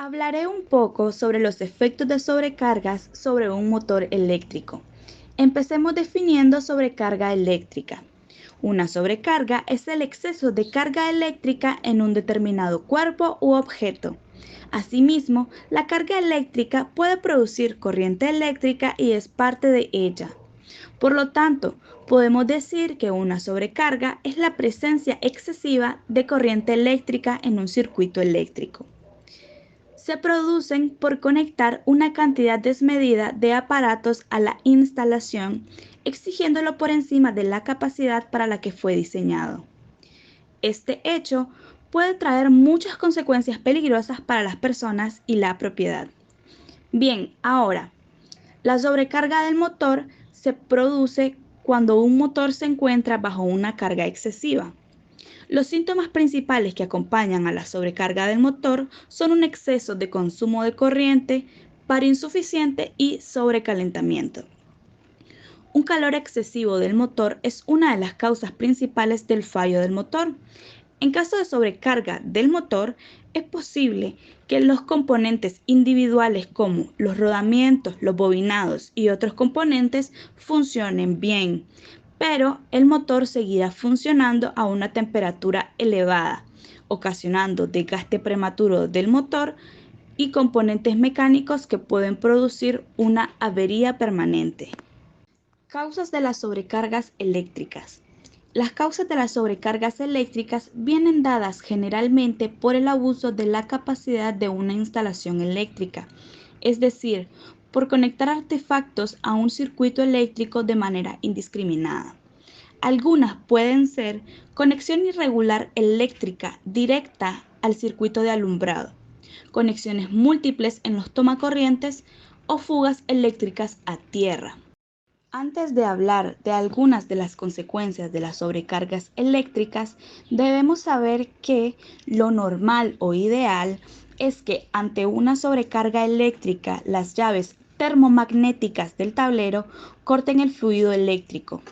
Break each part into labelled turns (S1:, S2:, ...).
S1: Hablaré un poco sobre los efectos de sobrecargas sobre un motor eléctrico. Empecemos definiendo sobrecarga eléctrica. Una sobrecarga es el exceso de carga eléctrica en un determinado cuerpo u objeto. Asimismo, la carga eléctrica puede producir corriente eléctrica y es parte de ella. Por lo tanto, podemos decir que una sobrecarga es la presencia excesiva de corriente eléctrica en un circuito eléctrico. Se producen por conectar una cantidad desmedida de aparatos a la instalación, exigiéndolo por encima de la capacidad para la que fue diseñado. Este hecho puede traer muchas consecuencias peligrosas para las personas y la propiedad. Bien, ahora, la sobrecarga del motor se produce cuando un motor se encuentra bajo una carga excesiva. Los síntomas principales que acompañan a la sobrecarga del motor son un exceso de consumo de corriente, paro insuficiente y sobrecalentamiento. Un calor excesivo del motor es una de las causas principales del fallo del motor. En caso de sobrecarga del motor, es posible que los componentes individuales como los rodamientos, los bobinados y otros componentes funcionen bien, pero el motor seguirá funcionando a una temperatura elevada, ocasionando desgaste prematuro del motor y componentes mecánicos que pueden producir una avería permanente. Causas de las sobrecargas eléctricas. Las causas de las sobrecargas eléctricas vienen dadas generalmente por el abuso de la capacidad de una instalación eléctrica, es decir, por conectar artefactos a un circuito eléctrico de manera indiscriminada. Algunas pueden ser conexión irregular eléctrica directa al circuito de alumbrado, conexiones múltiples en los tomacorrientes o fugas eléctricas a tierra. Antes de hablar de algunas de las consecuencias de las sobrecargas eléctricas, debemos saber que lo normal o ideal es que ante una sobrecarga eléctrica las llaves termomagnéticas del tablero corten el fluido eléctrico.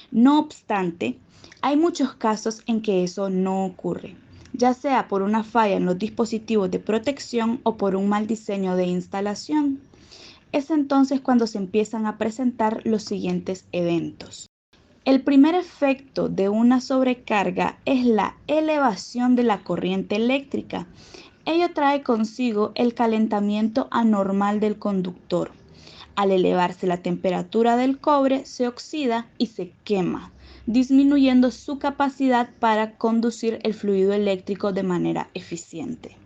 S1: No obstante, hay muchos casos en que eso no ocurre, ya sea por una falla en los dispositivos de protección o por un mal diseño de instalación. Es entonces cuando se empiezan a presentar los siguientes eventos. El primer efecto de una sobrecarga es la elevación de la corriente eléctrica. Ello trae consigo el calentamiento anormal del conductor. Al elevarse la temperatura del cobre, se oxida y se quema, disminuyendo su capacidad para conducir el fluido eléctrico de manera eficiente.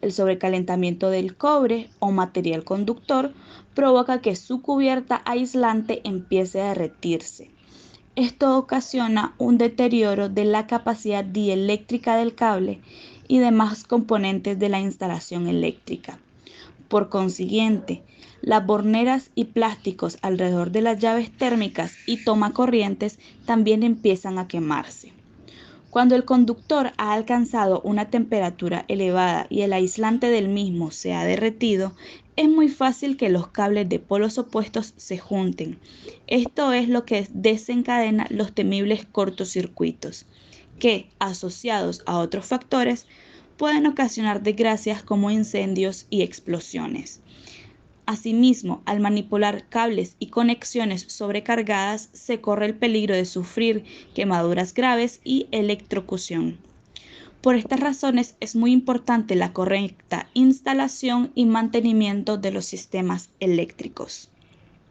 S1: El sobrecalentamiento del cobre o material conductor provoca que su cubierta aislante empiece a derretirse. Esto ocasiona un deterioro de la capacidad dieléctrica del cable y demás componentes de la instalación eléctrica. Por consiguiente, las borneras y plásticos alrededor de las llaves térmicas y tomacorrientes también empiezan a quemarse. Cuando el conductor ha alcanzado una temperatura elevada y el aislante del mismo se ha derretido, es muy fácil que los cables de polos opuestos se junten. Esto es lo que desencadena los temibles cortocircuitos, que, asociados a otros factores, pueden ocasionar desgracias como incendios y explosiones. Asimismo, al manipular cables y conexiones sobrecargadas, se corre el peligro de sufrir quemaduras graves y electrocución. Por estas razones, es muy importante la correcta instalación y mantenimiento de los sistemas eléctricos.